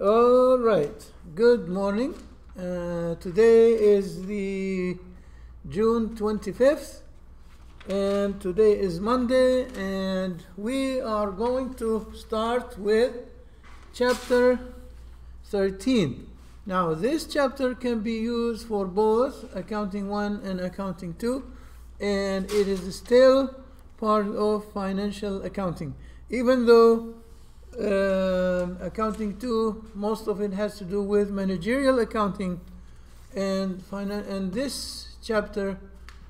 All right. Good morning. Today is the June 25th, and today is Monday, and we are going to start with chapter 13. Now, this chapter can be used for both Accounting 1 and Accounting 2, and it is still part of financial accounting, even though Accounting 2, most of it has to do with managerial accounting, and this chapter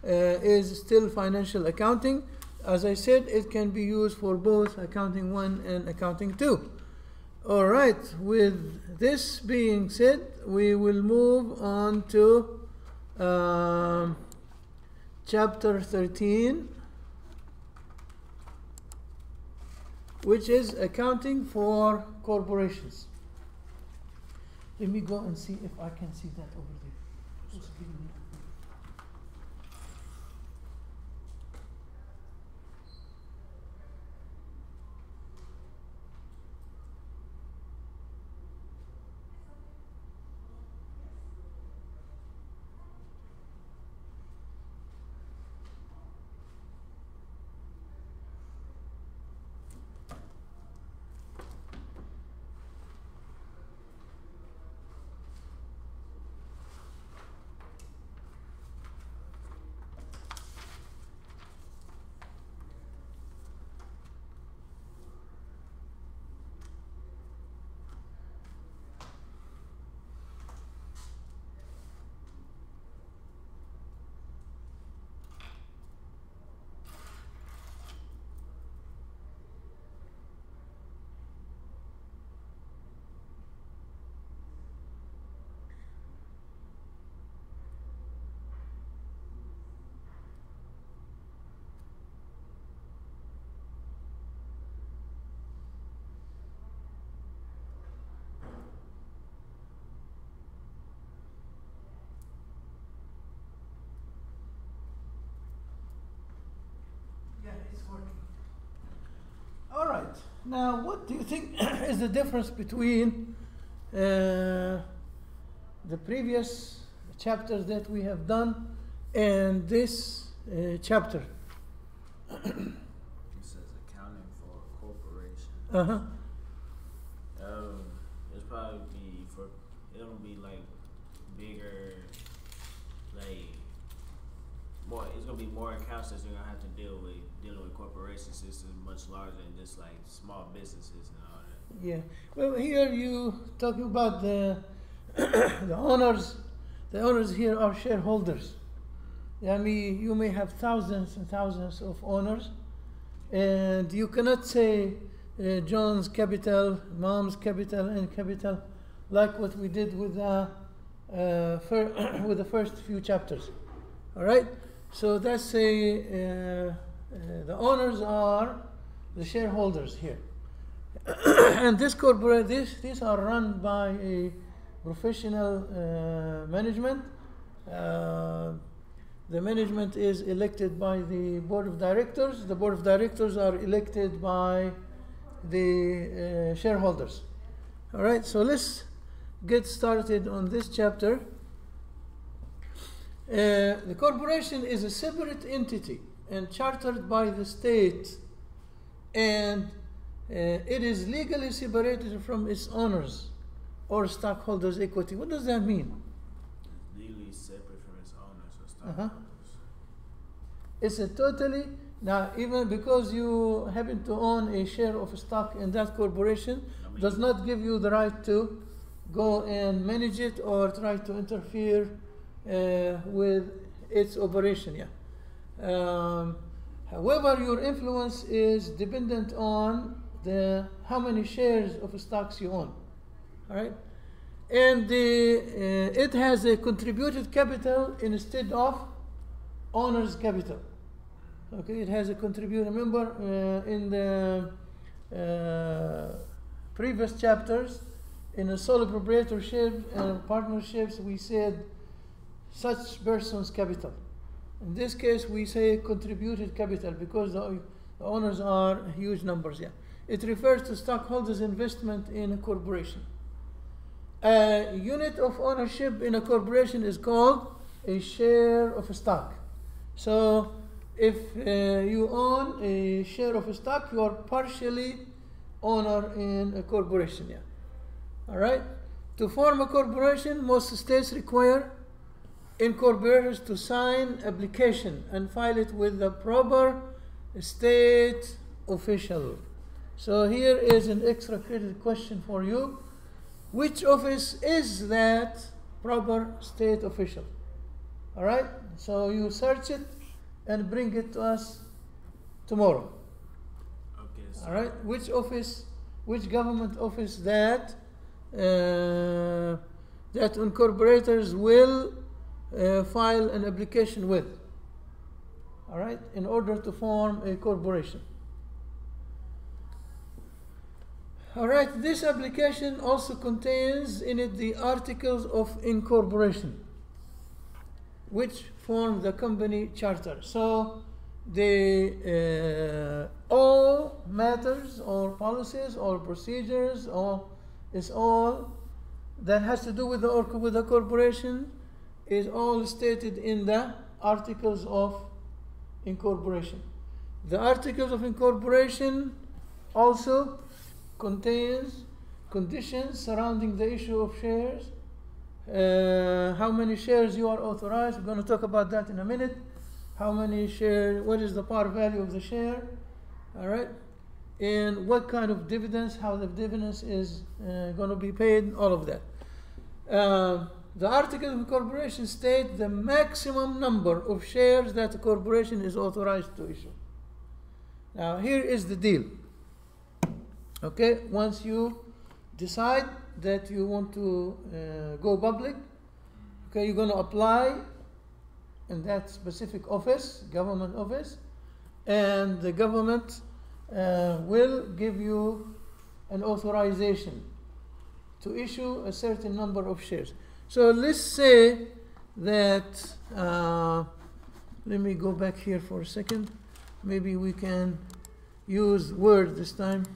is still financial accounting. As I said, it can be used for both Accounting 1 and Accounting 2. All right, with this being said, we will move on to chapter 13, which is accounting for corporations. Let me go and see if I can see that over there. Just give me. It's working. All right. Now, what do you think is the difference between the previous chapters that we have done and this chapter? It says accounting for a corporation. Uh-huh. It's probably it'll be like bigger, like more. It's gonna be more accounts that you're gonna have to dealing with corporations. This is much larger than just like small businesses and all that. Yeah. Well, here you talking about the the owners. The owners here are shareholders. I mean, you may have thousands and thousands of owners, and you cannot say John's capital, Mom's capital, and capital, like what we did with with the first few chapters. All right. So that's the owners are the shareholders here, and these are run by a professional management. The management is elected by the board of directors. The board of directors are elected by the shareholders. All right, so let's get started on this chapter. The corporation is a separate entity and chartered by the state, and it is legally separated from its owners or stockholders' equity. What does that mean? It's legally separate from its owners or stockholders. It's a totally, now even because you happen to own a share of stock in that corporation, does not give you the right to go and manage it or try to interfere with its operation. Yeah. However, your influence is dependent on how many shares of stocks you own. All right, and it has a contributed capital instead of owner's capital. Okay, it has a contributed. Remember, in the previous chapters, in a sole proprietorship and partnerships, we said such person's capital. In this case, we say contributed capital because the owners are huge numbers. Yeah, it refers to stockholders' investment in a corporation. A unit of ownership in a corporation is called a share of stock. So if you own a share of stock, you are partially owner in a corporation. Yeah. All right. To form a corporation, most states require incorporators to sign application and file it with the proper state official. So here is an extra credit question for you. Which office is that proper state official? All right. So you search it and bring it to us tomorrow. Okay. So All right. Which office, which government office that that incorporators will file an application with? All right, in order to form a corporation. All right, this application also contains in it the articles of incorporation, which form the company charter. So the all matters or policies or procedures or is all that has to do with the corporation is all stated in the articles of incorporation. The articles of incorporation also contains conditions surrounding the issue of shares, how many shares you are authorized. We're going to talk about that in a minute. How many shares, what is the par value of the share, all right, and what kind of dividends, how the dividends is going to be paid, all of that. The articles of incorporation state the maximum number of shares that a corporation is authorized to issue. Now here is the deal. Okay, once you decide that you want to go public, okay, you're going to apply in that specific office, government office, and the government will give you an authorization to issue a certain number of shares. So let's say that, let me go back here for a second. Maybe we can use Word this time.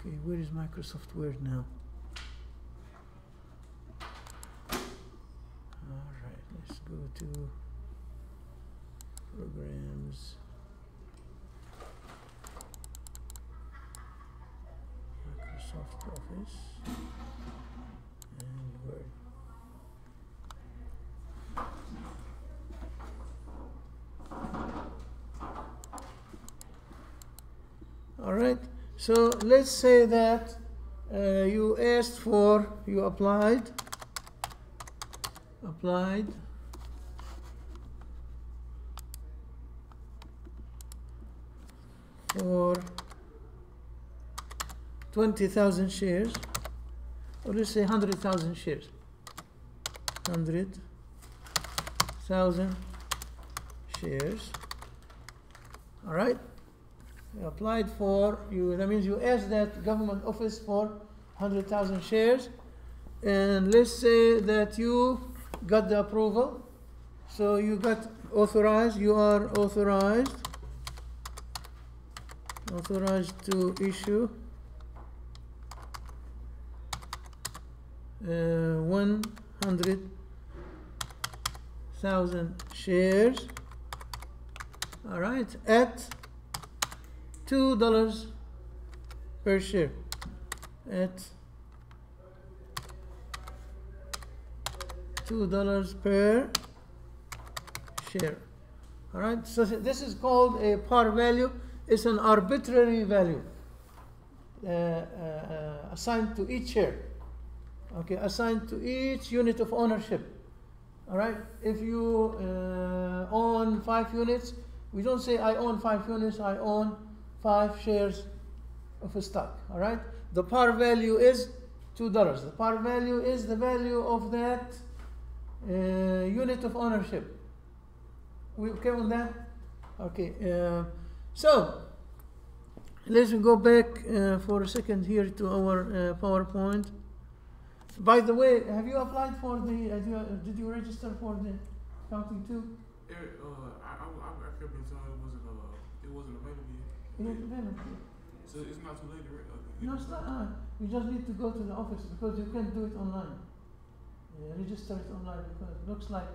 Okay, where is Microsoft Word now? All right, let's go to Programs, Microsoft Office, and Word. All right. So let's say that you asked for, you applied for 20,000 shares, or let's say 100,000 shares, 100,000 shares. All right. You applied for, that means you asked that government office for 100,000 shares, and let's say that you got the approval, so you got authorized, you are authorized to issue 100,000 shares, all right, at $2 per share, at $2 per share. All right, so this is called a par value. It's an arbitrary value assigned to each share. Okay, assigned to each unit of ownership. All right, if you own 5 units, we don't say I own 5 units, I own 5 shares of a stock. All right, the par value is $2. The par value is the value of that unit of ownership. We okay on that? Okay, so let's go back for a second here to our PowerPoint. By the way, have you applied for the? Did you register for the accounting too? I kept being told it wasn't available yet. It is available. So it's not too late, right? No, it's not. You just need to go to the office because you can't do it online. Register it online because it looks like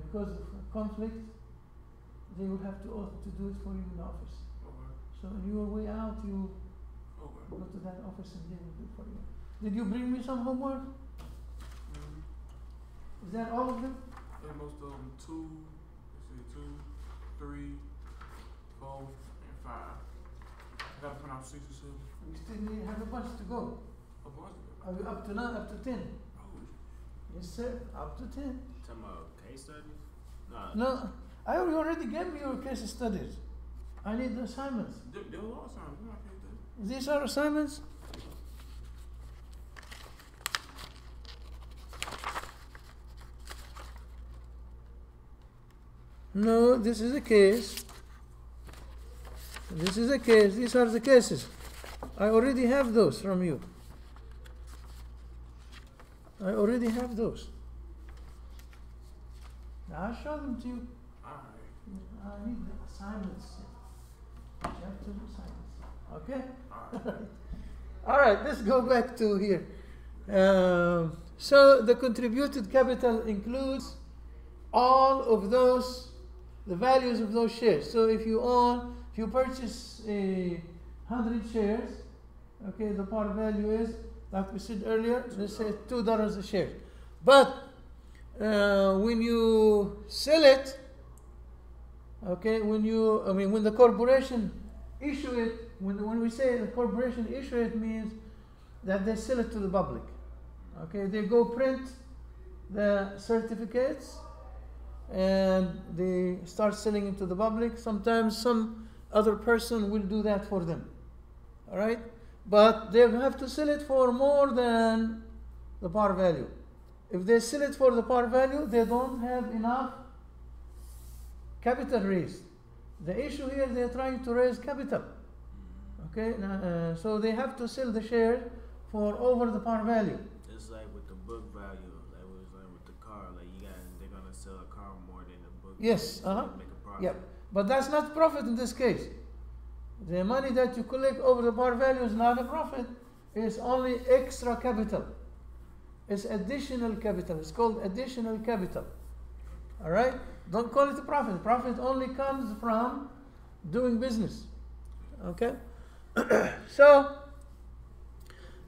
because of conflict, they will have to do it for you in the office. Okay. So on your way out, you Okay. go to that office and they will do it for you. Did you bring me some homework? Is that all of them? Yeah, most of them 2, 3, 4, and 5. I gotta print out 6 or 7. We still have a bunch to go. A bunch of Are we up to now? Up to 10? Oh, Yes, sir. Up to 10. Talking about case studies? No, I already gave you your case studies. I need the assignments. there were a lot of times. I can't do it. These are assignments. No, this is a case. This is a case. These are the cases. I already have those from you. I already have those. I'll show them to you. Alright. I need the assignments. Chapter assignments. Okay? Alright. All right, let's go back to here. So the contributed capital includes all of those, the values of those shares. So if you purchase 100 shares, okay, the par value is, like we said earlier, let's say $2 a share. But when you sell it, okay, when the corporation issue it, when we say the corporation issue it, means that they sell it to the public. Okay, they go print the certificates and they start selling it to the public. Sometimes some other person will do that for them. All right, but they have to sell it for more than the par value. If they sell it for the par value, they don't have enough capital raised. The issue here, they're trying to raise capital. Okay, so they have to sell the share for over the par value. It's like with the book value, like it was like with the car, like they're gonna sell a car more than the book. Yes, value, so they make a profit. Yep. But that's not profit in this case. The money that you collect over the par value is not a profit. It's only extra capital. It's additional capital. It's called additional capital. All right? Don't call it a profit. Profit only comes from doing business. Okay? So,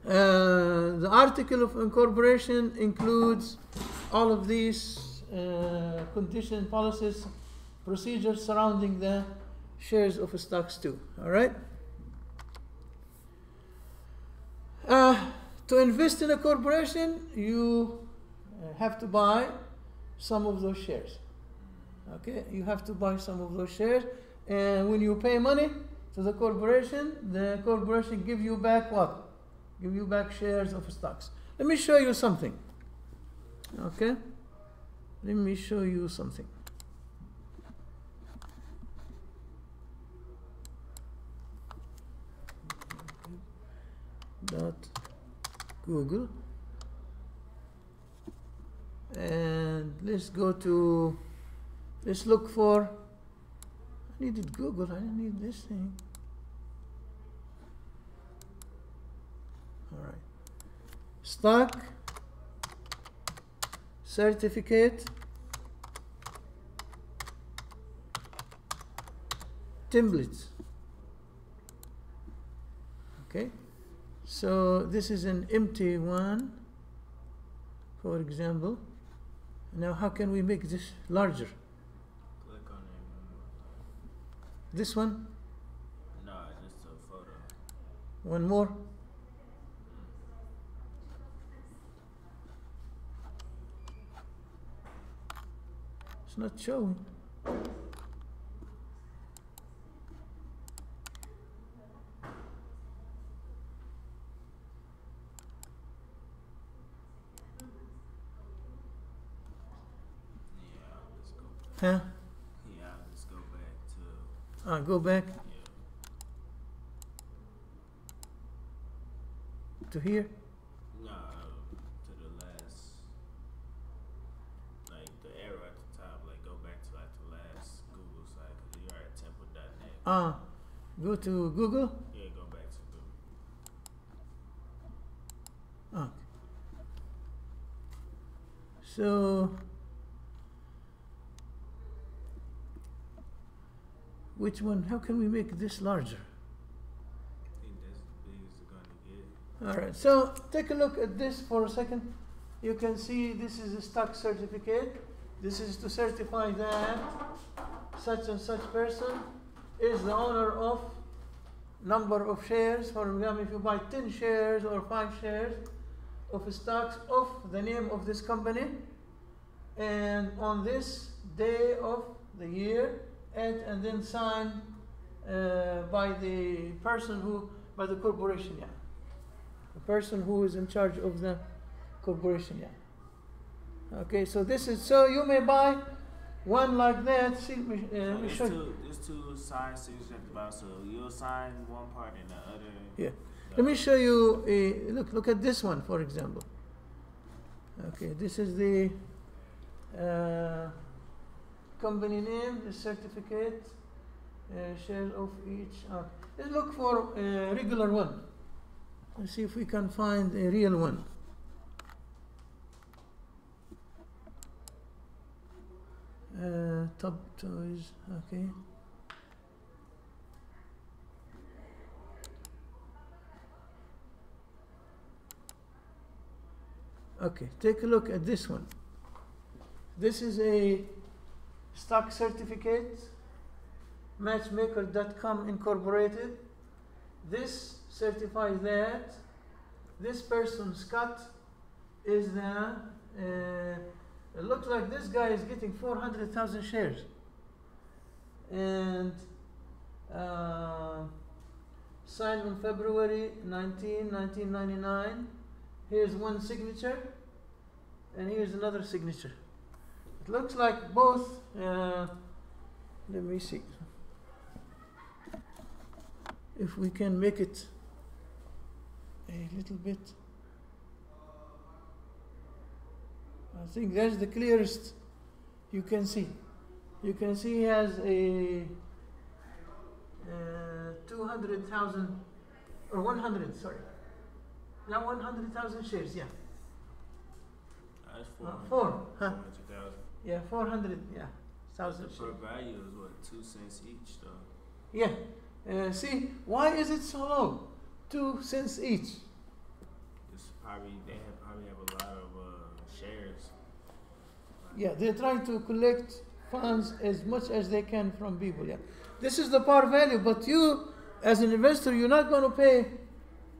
the article of incorporation includes all of these condition, policies, procedures surrounding the shares of stocks too. All right? To invest in a corporation, you have to buy some of those shares. Okay? You have to buy some of those shares. And when you pay money to the corporation give you back what? Give you back shares of stocks. Let me show you something. Okay? Let me show you something. Google, and let's look for, I needed Google, I didn't need this thing. All right, stock certificate templates. Okay, so this is an empty one, for example. Now how can we make this larger? Click on it one more time. This one? No, just a photo. One more? It's not showing. Huh? Yeah, let's go back. Go back Yeah. to here. No, to the last, like the arrow at the top, like go back to like the last Google site because you're at temple.net. Go to Google. Yeah, go back to Google. Okay. So, which one? How can we make this larger? I think that's as big as it's gonna get. All right. So take a look at this for a second. You can see this is a stock certificate. This is to certify that such and such person is the owner of number of shares. For example, if you buy 10 shares or 5 shares of stocks of the name of this company, and on this day of the year, and then signed by the person by the corporation, yeah. The person who is in charge of the corporation, yeah. Okay, so so you may buy one like that. See, let me show you. There's two signed signatures at the bottom, so you'll sign one part and the other. Yeah. Let me show you. Look at this one, for example. Okay, this is the company name, the certificate, share of each. Let's look for a regular one. Let's see if we can find a real one. Top toys, okay. Okay, take a look at this one. This is a stock certificate, matchmaker.com Incorporated. This certifies that this person, Scott, is the it looks like this guy is getting 400,000 shares, and signed on February 19, 1999. Here's one signature, and here's another signature. It looks like both. Let me see if we can make it a little bit. I think that's the clearest you can see. You can see he has a 200,000 or 100. Sorry, not 100,000 shares. Yeah. That's 4. 400,000. Yeah, 400. Yeah, thousand The shares. per value is what, 2 cents each, though. Yeah. See, why is it so low? 2 cents each. It's probably probably have a lot of shares. Yeah, they're trying to collect funds as much as they can from people. Yeah, this is the par value. But you, as an investor, you're not going to pay.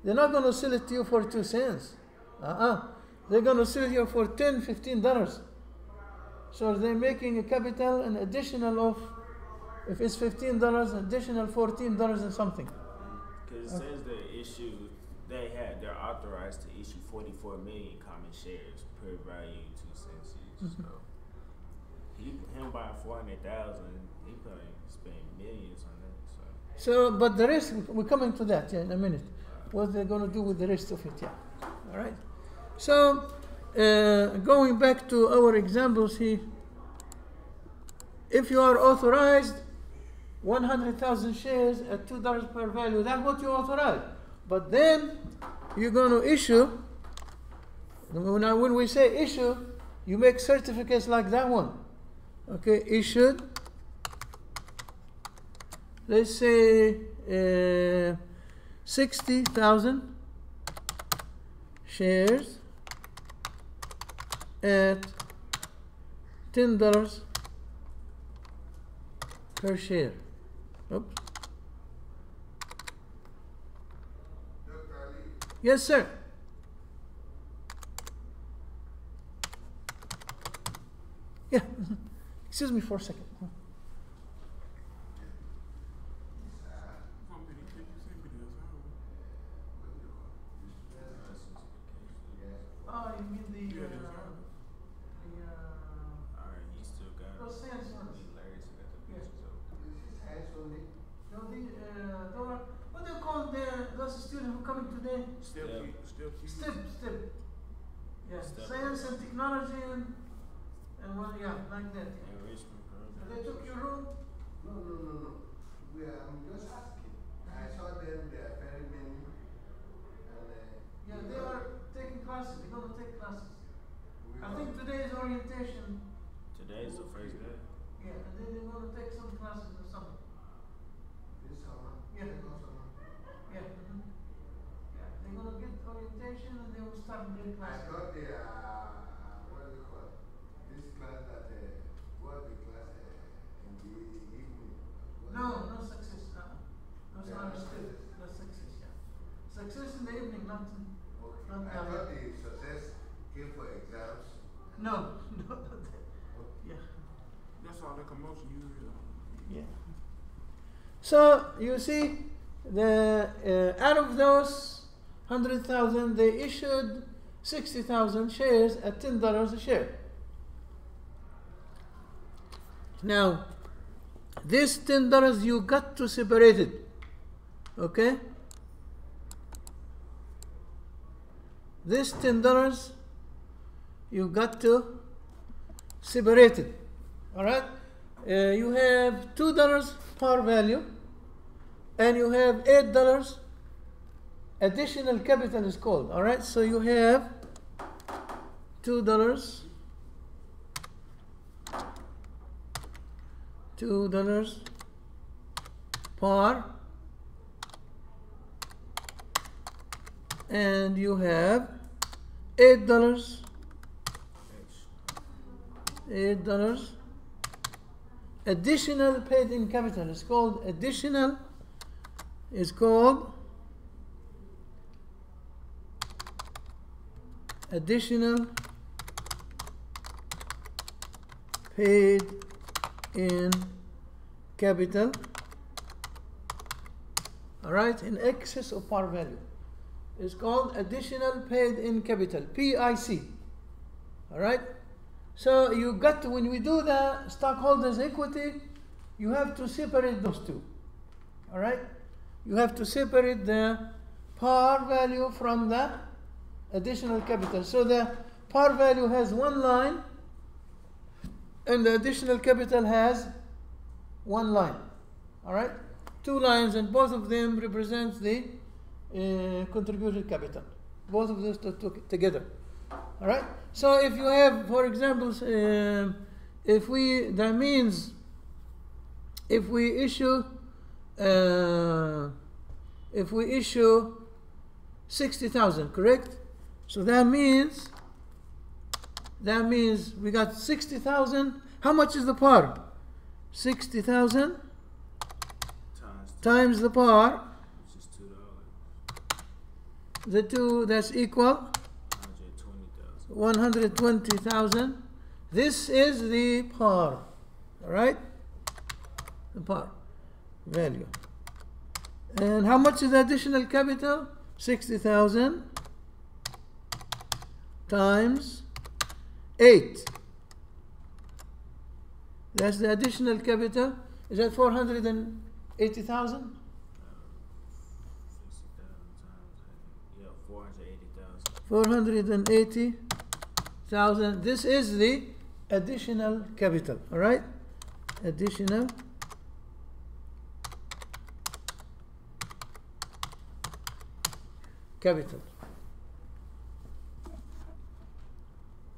They're not going to sell it to you for 2 cents. They're going to sell it to you for $10, $15. So they're making a capital, an additional of, if it's $15, additional $14 and something. Because it says they're authorized to issue 44 million common shares per value 2 cents each. So him buying 400,000, he probably spent millions on that. So, but the rest, we're coming to that in a minute. What they're going to do with the rest of it, yeah. All right. So, going back to our examples here, if you are authorized 100,000 shares at $2 per value, that's what you authorize. But then you're going to issue. Now, when we say issue, you make certificates like that one. Okay, issued. Let's say 60,000 shares at $10 per share. Oops. Yes, sir. Yeah. Excuse me for a second. Oh, you mean the Alright, he still got those Samsungs. Larry still got the pictures of. still keep STEP. Yeah, STEP. science and technology and one, yeah, like that. Yeah. Enrichment program. They took your room? No. I'm just asking. I saw them, there are very many. Yeah, they are taking classes. They're going to take classes. We I are- think today is orientation. Today is the first day. Yeah, and then they're going to take some classes in the summer. This summer? Yeah. Second summer? Yeah. Yeah, they're going to get orientation and they will start their I classes. thought they are, what do you call it? This class that, what the class in the evening? No success. No Yeah, summer no still. success. No success, yeah. Success in the evening, not in. Okay. Not I now. thought the success came for exams. No, not that. Yeah. That's all the commotion you hear. Yeah. So you see, out of those 100,000, they issued 60,000 shares at $10 a share. Now, this $10 you got to separate it, okay? This $10 you got to separate it. All right, you have $2 par value, and you have $8 additional capital is called. All right, so you have $2 par, and you have $8 additional paid in capital. It's called additional paid in capital, all right, in excess of par value. It's called additional paid in capital, PIC. All right, so you got to, when we do the stockholders equity, you have to separate those two. All right, you have to separate the par value from the additional capital. So the par value has one line and the additional capital has one line. All right, two lines, and both of them represent the contributed capital. Both of those together. All right. So if you have, for example, if we issue 60,000, correct? So that means we got 60,000. How much is the par? 60,000 times the par. Which is $2. The two, that's equal 120,000. This is the par. All right, the par value. And how much is the additional capital? 60,000 times 8. That's the additional capital. Is that 480,000? 60,000 times 8. Yeah, 480,000. 480,000. This is the additional capital. All right, additional capital.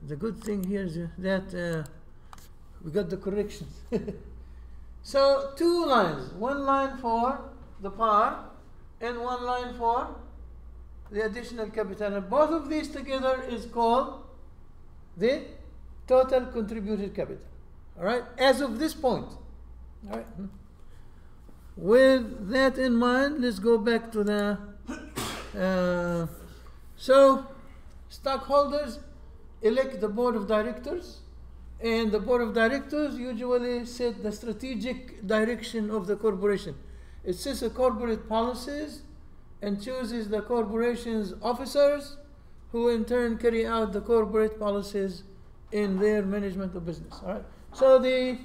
The good thing here is that we got the corrections. So two lines, one line for the par and one line for the additional capital, and both of these together is called the total contributed capital. All right, as of this point. All right, with that in mind, let's go back to the so stockholders elect the board of directors, and the board of directors usually set the strategic direction of the corporation. It sets the corporate policies and chooses the corporation's officers, who in turn carry out the corporate policies in their management of business. All right. So the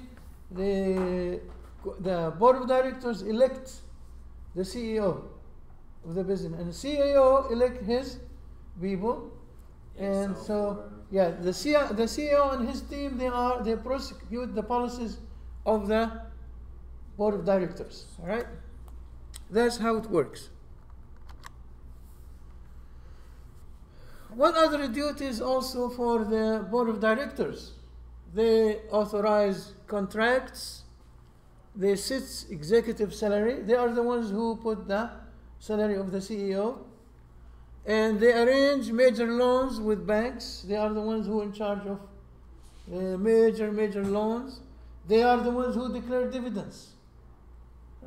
board of directors elects the CEO of the business, and the CEO elect his people. Yeah, And so, yeah, the CEO and his team, they prosecute the policies of the board of directors. All right, that's how it works. What other duties also for the board of directors? They authorize contracts. They set executive salary. They are the ones who put the salary of the CEO. And they arrange major loans with banks. They are the ones who are in charge of major loans. They are the ones who declare dividends,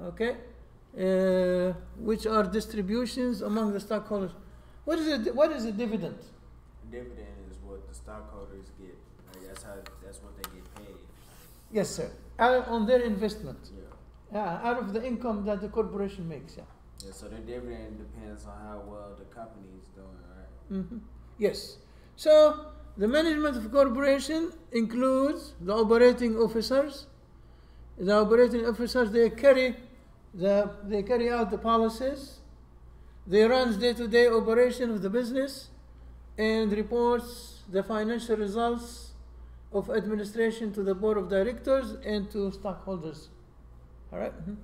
okay, which are distributions among the stockholders. What is a dividend? Dividend is what the stockholders get. Like that's what they get paid. Yes, sir. On their investment. Yeah. Out of the income that the corporation makes. Yeah. Yeah. So the dividend depends on how well the company is doing, right? Mm-hmm. Yes. So the management of corporation includes the operating officers. The operating officers, they carry out the policies. They run day-to-day operation of the business and reports the financial results of administration to the board of directors and to stockholders. All right. Mm-hmm.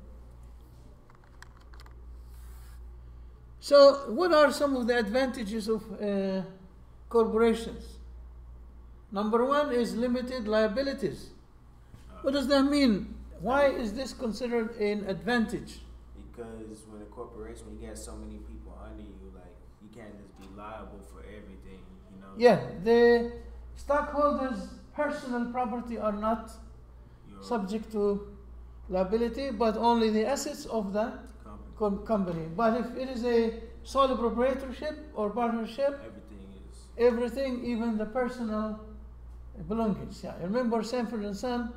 So, what are some of the advantages of corporations? Number one is limited liabilities. What does that mean? Why is this considered an advantage? Because when a corporation, when you got so many people under you, like you can't just be liable for everything, you know. Yeah, the stockholders' personal property are not subject to liability, but only the assets of the company. But if it is a sole proprietorship or partnership, everything, even the personal belongings. Yeah, remember Sanford and Son,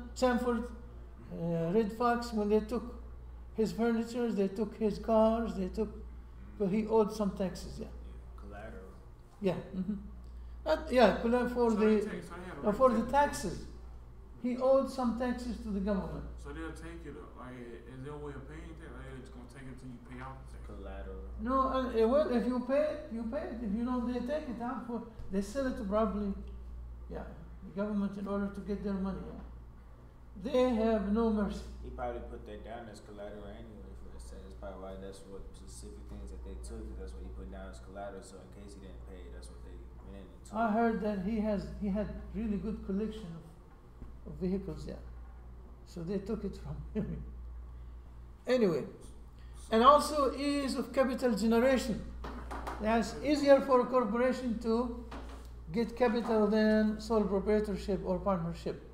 Red Fox, when they took his furniture, they took his cars, but he owed some taxes. Yeah. Collateral. Yeah. Mm-hmm. For the taxes, he owed some taxes to the government. So they'll take it. Like, is there a way of paying that? Like, they're just gonna take it until you pay out the tax. Collateral. No, well, if you pay it, you pay it. If you don't, they take it out they sell it to probably, the government in order to get their money. Yeah. They have no mercy. He probably put that down as collateral anyway. For the sake, that's probably why that's what specific things that they took. That's what he put down as collateral. So in case he didn't pay, that's what they went into. I heard that he had really good collection of vehicles. Yeah, so they took it from him. Anyway, and also ease of capital generation. It's easier for a corporation to get capital than sole proprietorship or partnership.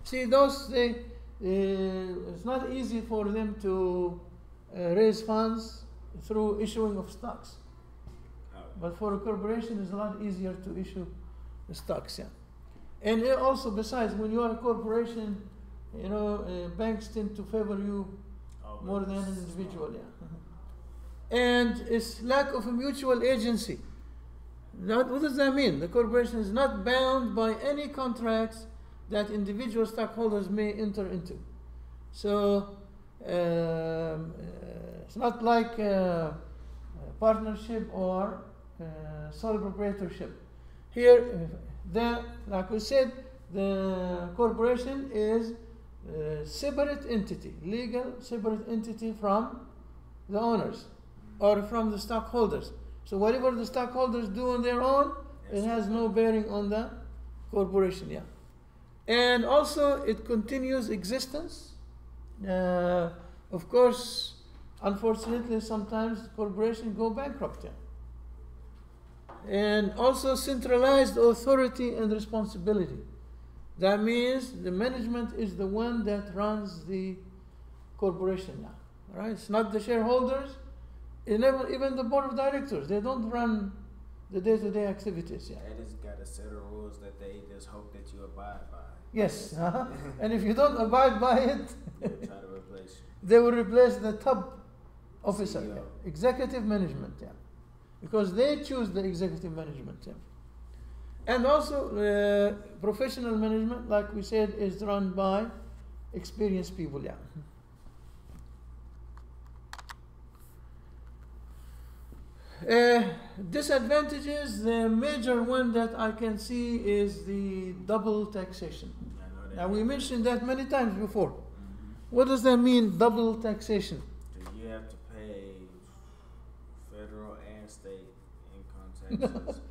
See, it's not easy for them to raise funds through issuing of stocks. But for a corporation, it's a lot easier to issue stocks. Yeah. And also, besides, when you are a corporation, banks tend to favor you more than an individual. Yeah. And it's lack of a mutual agency. What does that mean? The corporation is not bound by any contracts that individual stockholders may enter into. So it's not like a partnership or sole proprietorship. Here, like we said, the corporation is a separate entity, legal separate entity from the owners or from the stockholders. So whatever the stockholders do on their own, it has no bearing on the corporation. Yeah. And also, it continues existence. Of course, unfortunately, sometimes corporations go bankrupt. Yeah. And also, centralized authority and responsibility. That means the management is the one that runs the corporation now. Right? It's not the shareholders, even the board of directors. They don't run the day-to-day activities. Yeah. They just got a set of rules that they just hope that you abide by. Yes, and if you don't abide by it, try to replace you. They will replace the top officer, CEO. Executive management, because they choose the executive management. And also, professional management, like we said, is run by experienced people. Disadvantages, the major one that I can see is the double taxation. I know that. Now we mentioned that many times before. Mhm. What does that mean, double taxation? So you have to pay federal and state income taxes,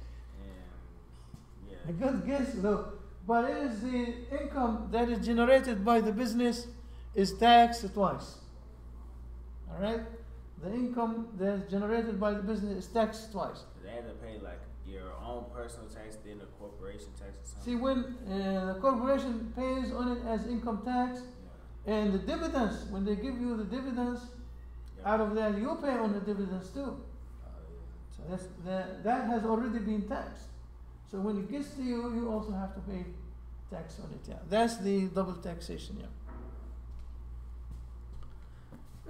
and A yeah, good guess though. But it is the income that is generated by the business is taxed twice. Alright? The income that is generated by the business is taxed twice. they have to pay like your own personal tax, then the corporation tax or something. See, when the corporation pays on it as income tax, Yeah. and the dividends, when they give you the dividends, Yeah. out of that you pay on the dividends too. So that has already been taxed. So when it gets to you, you also have to pay tax on it. Yeah, that's the double taxation. Yeah.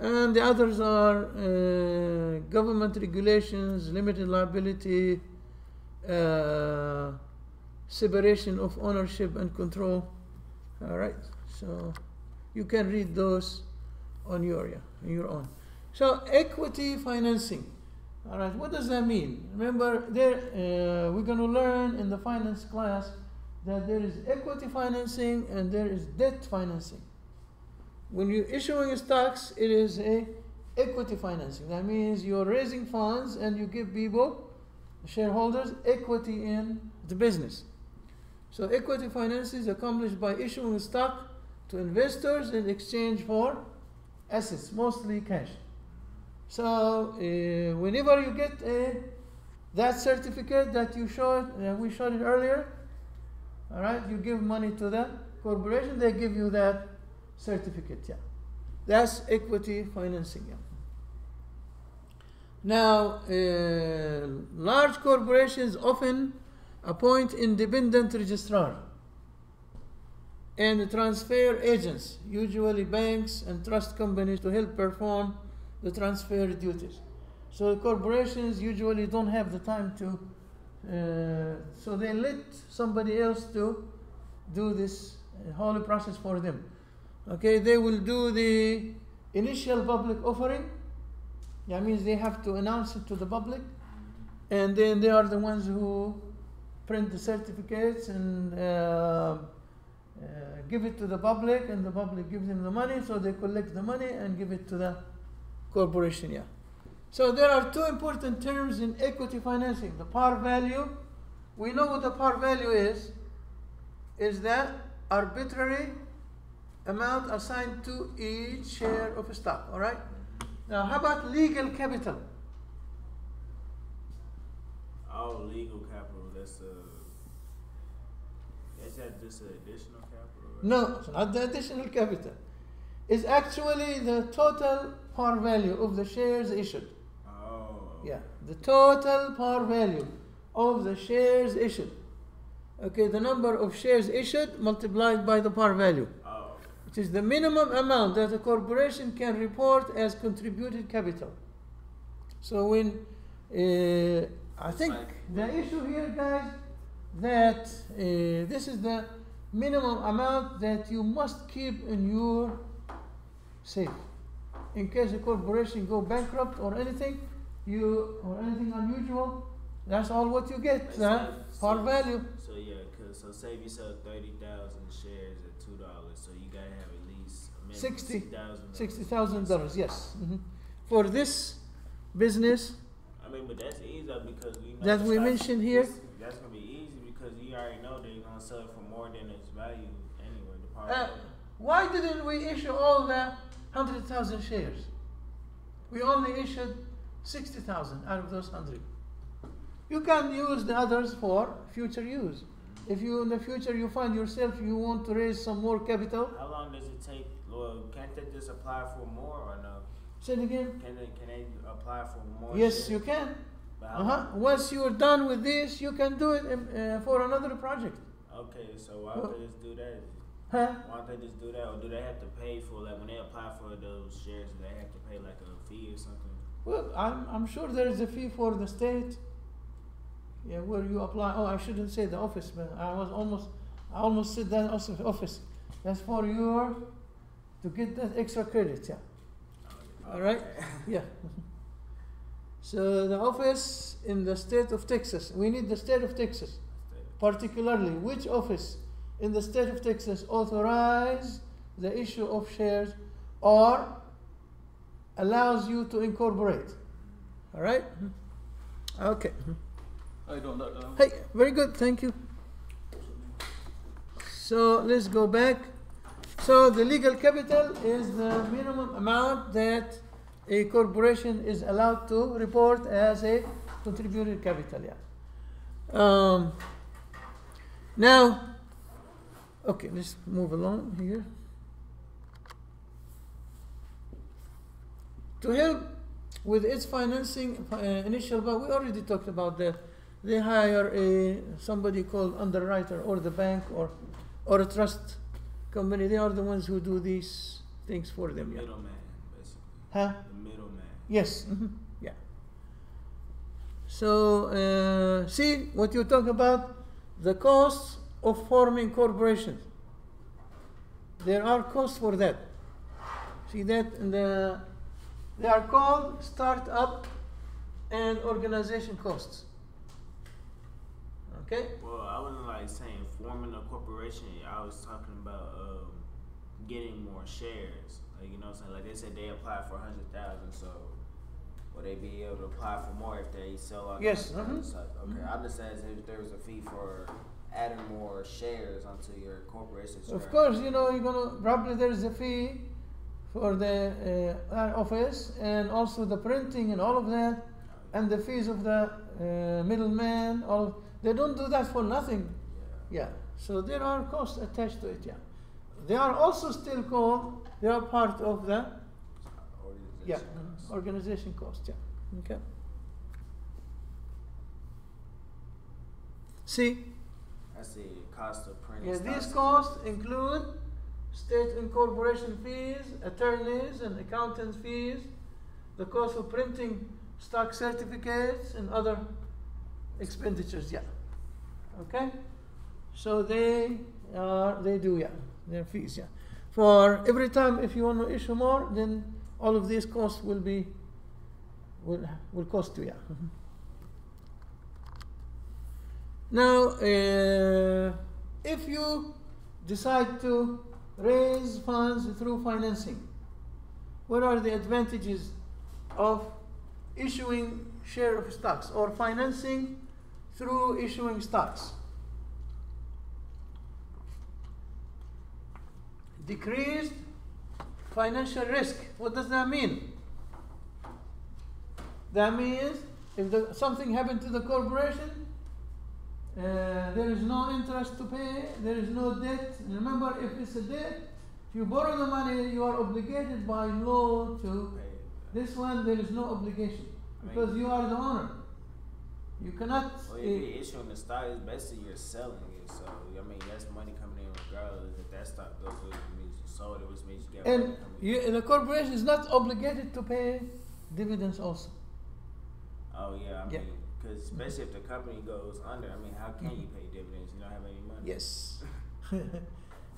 And the others are government regulations, limited liability, separation of ownership and control. All right, so you can read those on your own. So equity financing. All right, what does that mean? Remember, there we're going to learn in the finance class that there is equity financing and there is debt financing. When you're issuing stocks, it is a equity financing. That means you're raising funds and you give people, shareholders, equity in the business. So equity finance is accomplished by issuing stock to investors in exchange for assets, mostly cash. So whenever you get that certificate that you showed, we showed it earlier, all right, you give money to the corporation, they give you that certificate. Yeah, that's equity financing. Yeah. Now, large corporations often appoint independent registrar and transfer agents, usually banks and trust companies, to help perform the transfer duties. So corporations usually don't have the time to, so they let somebody else to do this whole process for them. Okay, they will do the initial public offering. That means they have to announce it to the public, and then they are the ones who print the certificates and give it to the public, and the public gives them the money, so they collect the money and give it to the corporation. Yeah. So there are two important terms in equity financing. The par value, we know what the par value is that arbitrary amount assigned to each share of stock. All right. Now, how about legal capital? Oh, legal capital. That's that just an additional capital? Right? No, it's not the additional capital. It's actually the total par value of the shares issued. Oh. Yeah, the total par value of the shares issued. Okay, the number of shares issued multiplied by the par value. Oh. It is the minimum amount that a corporation can report as contributed capital. So when I think the issue here, guys, that this is the minimum amount that you must keep in your safe. In case a corporation go bankrupt or anything, or anything unusual, that's all what you get, par value. So yeah, so say if you sell 30,000 shares at $2, so you gotta have at least $60,000. Yes, for this business. I mean, but that's easy because we know that we mentioned here. That's gonna be easy because you already know they're gonna sell it for more than its value anyway. The par value. Why didn't we issue all the 100,000 shares? We only issued 60,000 out of those 100. You can use the others for future use. If you in the future you find yourself you want to raise some more capital. How long does it take? Well, can't they just apply for more or no? Say it again. Can they apply for more? Yes, shares? you can. But Once you're done with this, you can do it for another project. Okay, so why don't they just do that? Huh? Why don't they just do that, or do they have to pay for like when they apply for those shares? Do they have to pay like a fee or something? Well, I'm sure there is a fee for the state. Yeah, where you apply. Oh, I shouldn't say the office, but I almost said that office. That's for to get that extra credit. Yeah. All right. Yeah. So the office in the state of Texas, we need the state of Texas, particularly which office in the state of Texas authorize the issue of shares or allows you to incorporate. All right? Okay. I don't know. Hey, very good, thank you. So let's go back. So the legal capital is the minimum amount that a corporation is allowed to report as a contributed capital. Yeah. Now, okay, let's move along here. To help with its financing initial, but we already talked about that. They hire somebody called underwriter or the bank or a trust company. They are the ones who do these things for them. Yeah. Middleman, basically. Huh? The middleman. Yes. Yeah. So see what you talk about, the costs of forming corporations. There are costs for that. See that in they are called startup and organization costs. Okay? Well, I wasn't like saying forming a corporation. I was talking about getting more shares. Like, you know what I'm saying? Like they said they applied for 100,000, so will they be able to apply for more if they sell out? Yes. Okay, I understand if there was a fee for adding more shares onto your corporation. Of course, you know, you're gonna probably there's a fee for the office and also the printing and all of that, and the fees of the middleman. They don't do that for nothing. Yeah. So there are costs attached to it. Yeah. They are also still called. They are part of the organization cost. Yeah. Okay. See. That's the cost of printing. Yeah, these costs include state incorporation fees, attorneys and accountants fees, the cost of printing stock certificates and other expenditures. Yeah. Okay. So they do. Yeah. Their fees. Yeah. For every time, if you want to issue more, then all of these costs will cost you. Yeah. Now, if you decide to raise funds through financing, what are the advantages of issuing share of stocks or financing through issuing stocks? Decreased financial risk. What does that mean? That means if something happened to the corporation, there is no interest to pay, there is no debt. Remember, if it's a debt, if you borrow the money, you are obligated by law to pay. This one, there is no obligation because you are the owner. You cannot. Well, if you're issuing the stock, it's basically you're selling it. So I mean, that's money coming in regardless. If that stock goes with, it means you sold it, which means you get money coming in. The corporation is not obligated to pay dividends also. Oh yeah, I mean, because especially if the company goes under, I mean, how can you pay dividends? You don't have any money. Yes.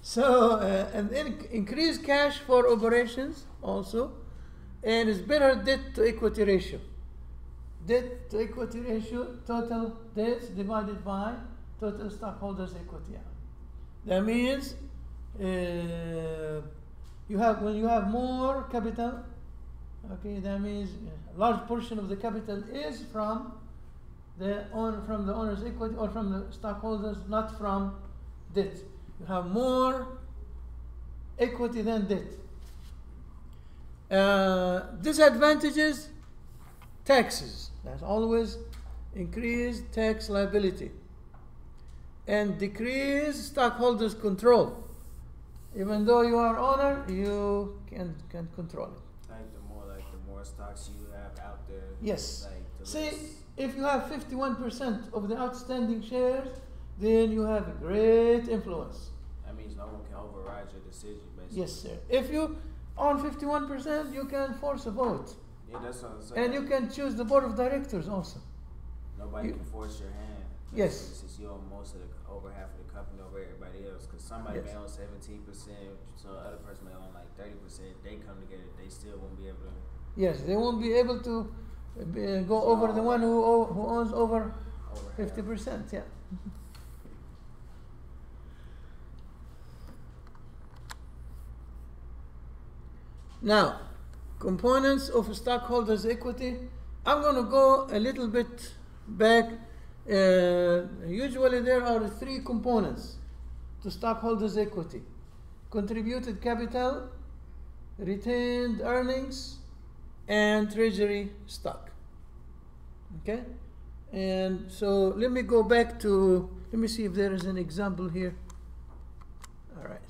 So and then increase cash for operations also, and it's better debt to equity ratio. Debt to equity ratio, total debt divided by total stockholders' equity. That means when you have more capital, okay, that means a large portion of the capital is from the owner's equity or from the stockholders, not from debt. You have more equity than debt. Disadvantages, taxes. That's always increased tax liability and decreased stockholders' control. Even though you are owner, you can control it. Like the more stocks you have out there. Yes. Like See, if you have 51% of the outstanding shares, then you have a great influence. That means no one can override your decision, basically. Yes, sir. If you own 51%, you can force a vote. Yeah, that's what I'm saying. And you can choose the board of directors also. Nobody can force your hand. Yes. Since you own over half of the company over everybody else. Because somebody may own 17%, so the other person may own like 30%. They come together, they still won't be able to. Yes, they won't be able to Go over the one who owns over Over 50%. Yeah. Now, components of stockholders' equity. I'm going to go a little bit back. Usually there are three components to stockholders' equity: contributed capital, retained earnings, and treasury stock. Okay? And so let me go back to, let me see if there is an example here. All right.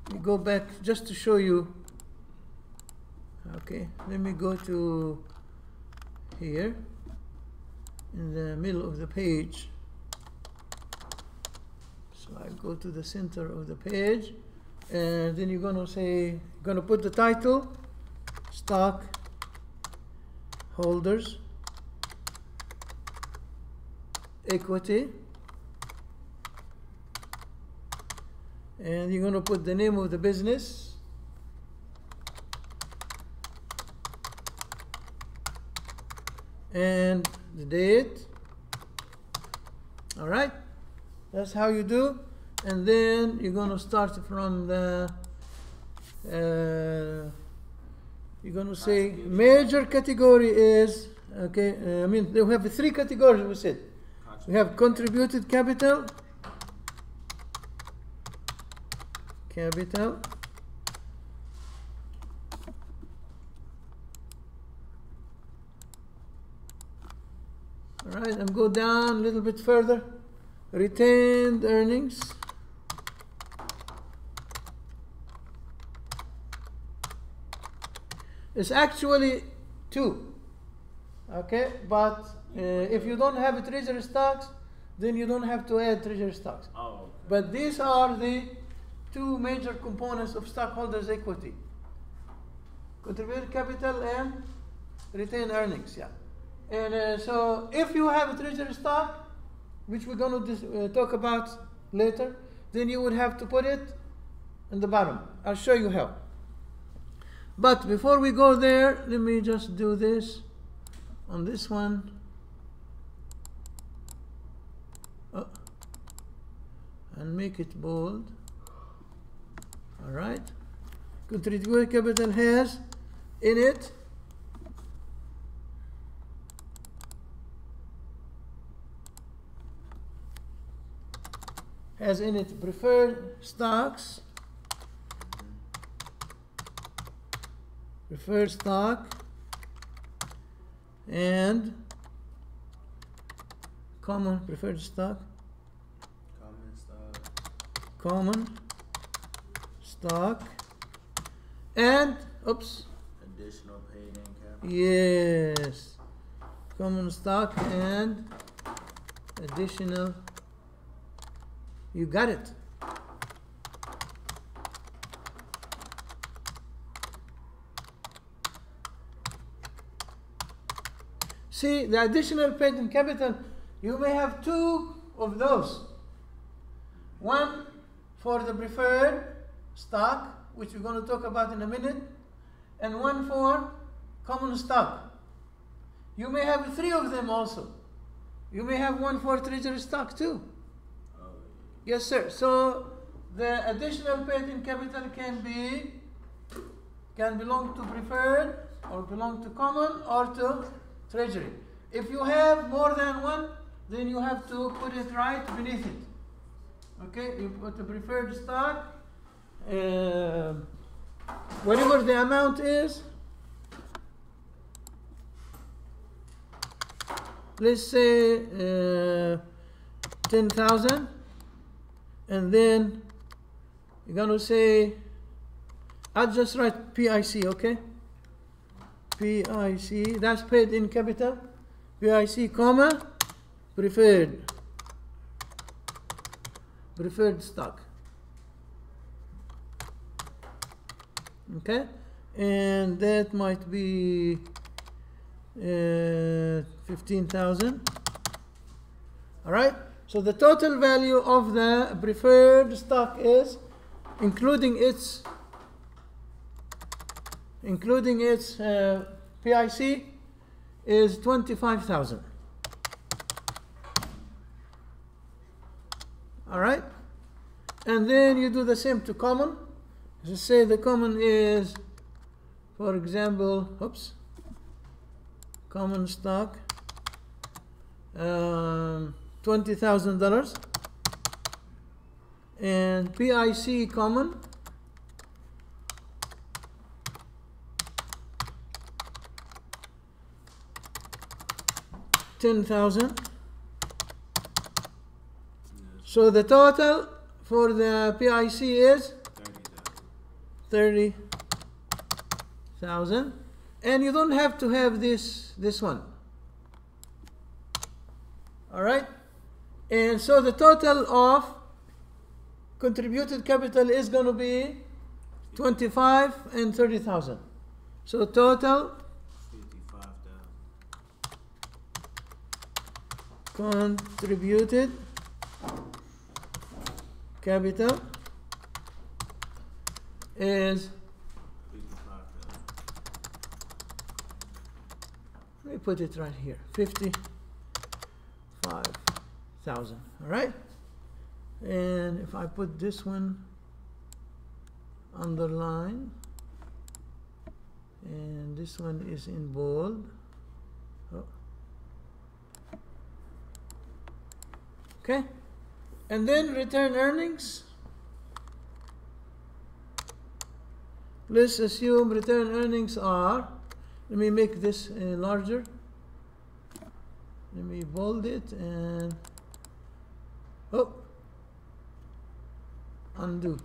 Let me go back just to show you. Okay, let me go to here in the middle of the page. So I go to the center of the page, and then you're going to say, going to put the title, stock holders equity, and you're going to put the name of the business, and the date. All right, that's how you do. And then you're going to start from the you're going to say major category is, okay, I mean, we have three categories. We said we have contributed capital, all right, and go down a little bit further. Retained earnings, it's actually two, okay, but if you don't have a treasury stocks, then you don't have to add treasury stocks. Oh, okay. But these are the two major components of stockholders' equity: contributed capital and retained earnings. Yeah. And so if you have a treasury stock, which we're going to talk about later, then you would have to put it in the bottom. I'll show you how. But before we go there, let me just do this on this one. Oh, and make it bold. All right. Contributed capital has in it preferred stocks, preferred stock, and common preferred stock, common stock, and additional paid in capital. yes, common stock and additional. You got it. See, the additional paid in capital, you may have two of those. One for the preferred stock, which we're going to talk about in a minute, and one for common stock. You may have three of them also. You may have one for treasury stock too. Yes, sir. So the additional paid in capital can belong to preferred, or belong to common, or to treasury. If you have more than one, then you have to put it right beneath it. Okay, you put the preferred stock, whatever the amount is. Let's say 10,000. And then you're going to say, I'll just write PIC, okay? PIC, that's paid in capital. PIC, comma, preferred stock. Okay? And that might be 15,000. All right? So the total value of the preferred stock is, including its PIC, is 25,000. All right, and then you do the same to common. Just say the common is, for example, common stock, $20,000, and PIC common $10,000. So the total for the PIC is 30,000, and you don't have to have this one. All right, and so the total of contributed capital is going to be 25 and 30,000. So total 55,000. contributed capital is, 55,000. let me put it right here, 55,000. All right, and if I put this one underline and this one is in bold, okay, and then return earnings. Let's assume return earnings are, let me make this larger, let me bold it and undo.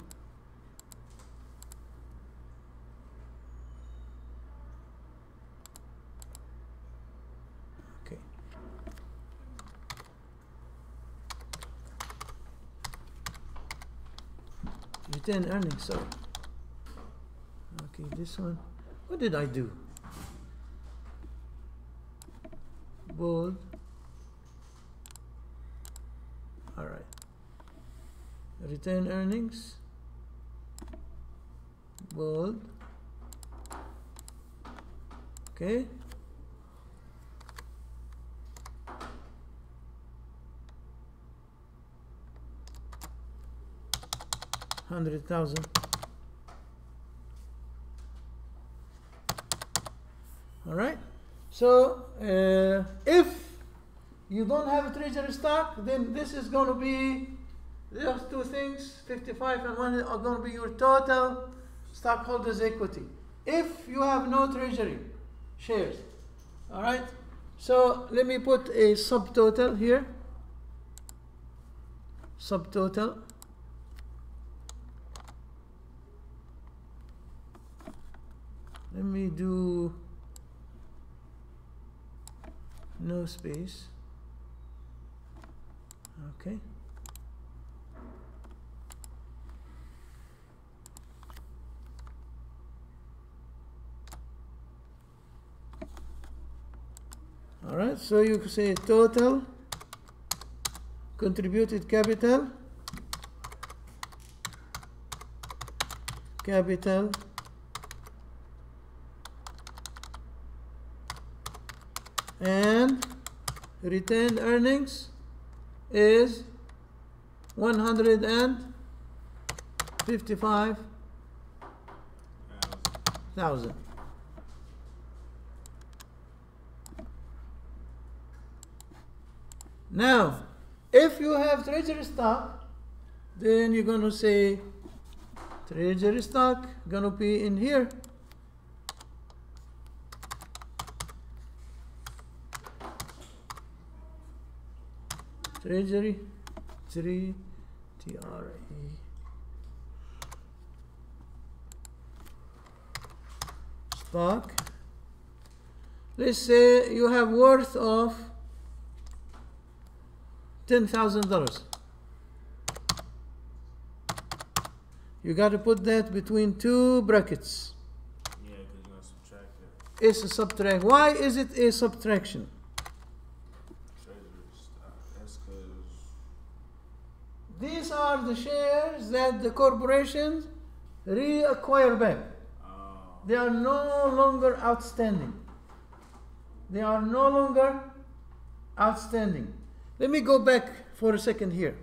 Okay, return earnings, sorry. Okay, this one, what did I do? Bold. All right, return earnings, bold. Okay, $100,000. All right, so if you don't have a treasury stock, then this is going to be, those two things, 55 and 1, are going to be your total stockholders' equity. If you have no treasury shares, all right, so let me put a subtotal here, subtotal. Let me do no space. Okay. All right, so you can say total contributed capital, and retained earnings is 155,000. Now, if you have treasury stock, then you're going to say treasury stock going to be in here. Treasury, 3 TRE. Stock. Let's say you have worth of $10,000. You got to put that between two brackets. Yeah, because you're going to subtract it. It's a subtract. Why is it a subtraction? Treasury stock. That's because. These are the shares that the corporations reacquire back. Oh. They are no longer outstanding. they are no longer outstanding. Let me go back for a second here.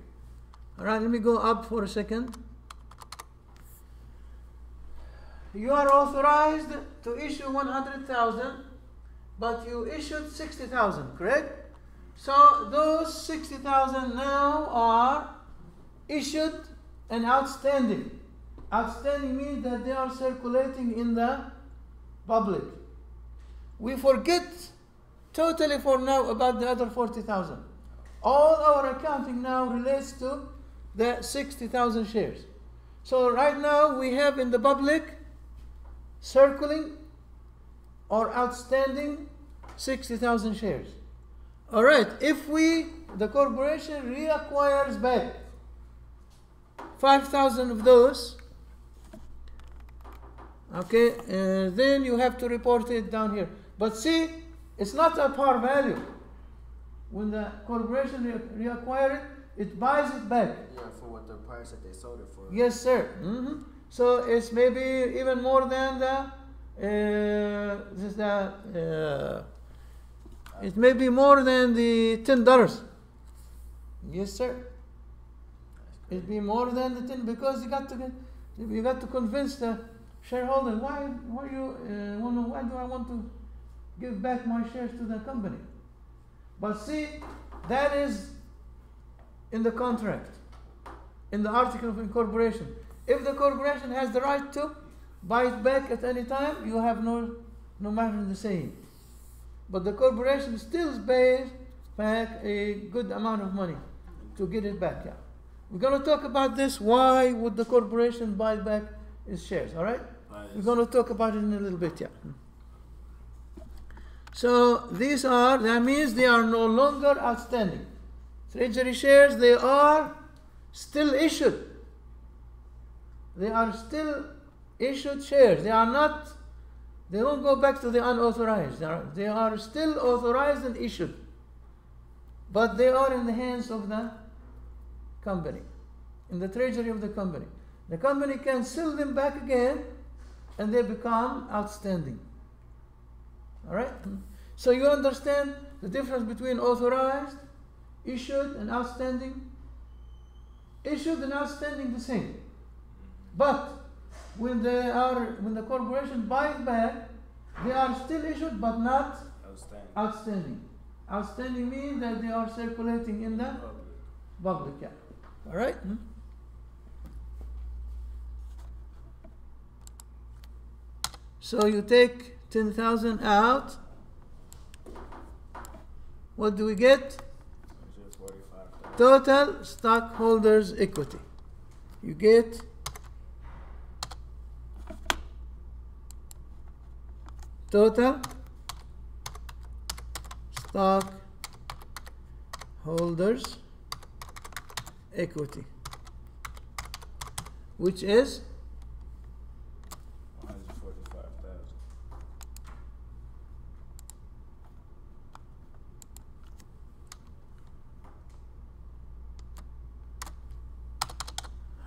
All right, let me go up for a second. You are authorized to issue 100,000, but you issued 60,000, correct? So those 60,000 now are issued and outstanding. Outstanding means that they are circulating in the public. We forget totally for now about the other 40,000. All our accounting now relates to the 60,000 shares. So right now we have in the public circling or outstanding 60,000 shares. All right, if the corporation reacquires back 5,000 of those, okay, then you have to report it down here. But see, it's not a par value. When the corporation reacquires it, it buys it back. Yeah, for what the price that they sold it for. Yes, sir. So it's maybe even more than it may be more than the $10. Yes, sir. It'd be more than the 10 because you got to convince the shareholder why do I want to give back my shares to the company. But see, that is in the contract, in the article of incorporation. If the corporation has the right to buy it back at any time, you have no matter in the saying. But the corporation still pays back a good amount of money to get it back. Yeah. We're going to talk about this. Why would the corporation buy back its shares? All right? We're going to talk about it in a little bit. Yeah. So that means they are no longer outstanding. Treasury shares, they are still issued. They are still issued shares. They don't go back to the unauthorized. They are still authorized and issued. But they are in the hands of the company, in the treasury of the company. The company can sell them back again and they become outstanding. All right? So you understand the difference between authorized, issued, and outstanding? Issued and outstanding the same. But when the corporation buys back, they are still issued but not outstanding. Outstanding means that they are circulating in the public. Yeah. All right? So you take 10,000 out. What do we get? Total stockholders' equity. You get total stockholders' equity, which is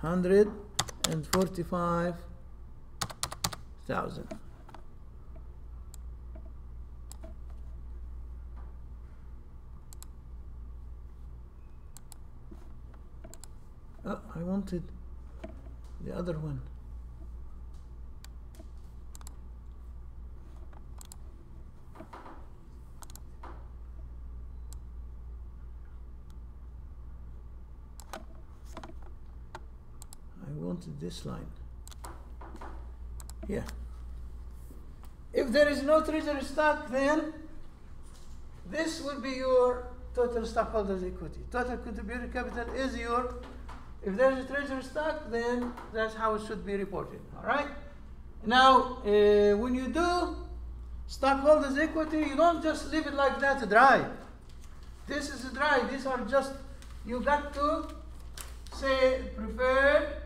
145,000. $145,000. Oh, I wanted the other one. I wanted this line. Yeah. If there is no treasury stock, then this will be your total stockholders' equity. Total contributed capital is your. If there's a treasury stock, then that's how it should be reported. All right? Now, when you do stockholders' equity, you don't just leave it like that dry. This is dry. These are just, you got to say preferred.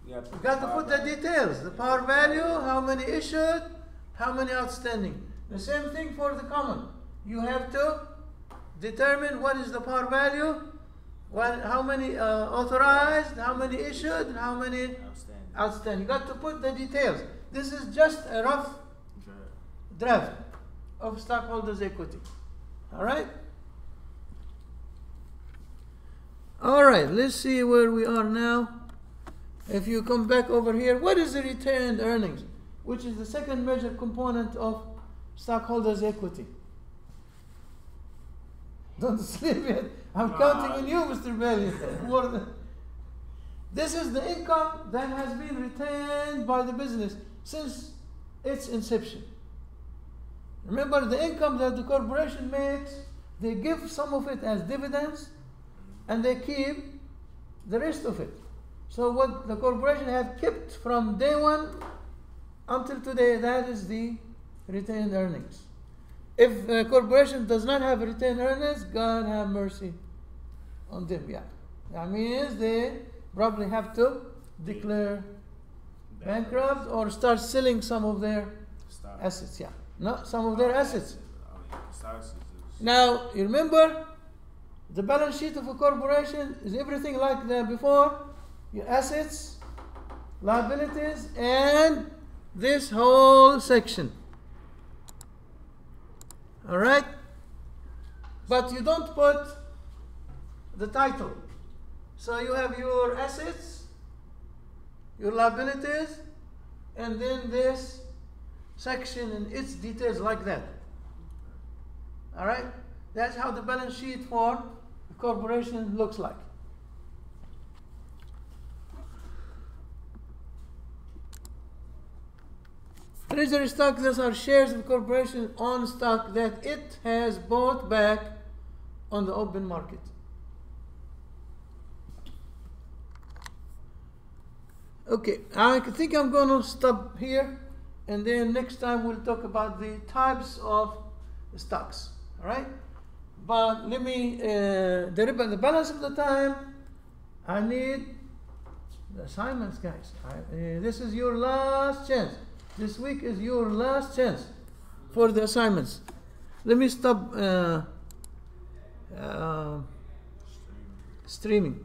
You got to put the details. The par value, how many issued, how many outstanding. The same thing for the common. You have to determine what is the par value, how many authorized, how many issued, and how many outstanding. You got to put the details. This is just a rough draft. of stockholders' equity. All right? All right, let's see where we are now. If you come back over here, what is the retained earnings, which is the second major component of stockholders' equity? Don't sleep yet. I'm counting on you, Mr. Bailey. More than this is the income that has been retained by the business since its inception. Remember, the income that the corporation makes, they give some of it as dividends and they keep the rest of it. So what the corporation have kept from day one until today, that is the retained earnings. If a corporation does not have retained earnings, God have mercy on them. Yeah, that means they probably have to declare bankrupt or start selling some of their assets. Yeah, no, some of their assets. Now you remember, the balance sheet of a corporation is everything like that before. Your assets, liabilities, and this whole section. All right? But you don't put the title. So you have your assets, your liabilities, and then this section and its details like that. All right? That's how the balance sheet for the corporation looks like. Treasury stock, those are shares of the corporation on stock that it has bought back on the open market. Okay, I think I'm going to stop here, and then next time we'll talk about the types of stocks. All right? But let me, the balance of the time, I need the assignments, guys. This is your last chance. This week is your last chance for the assignments. Let me stop streaming.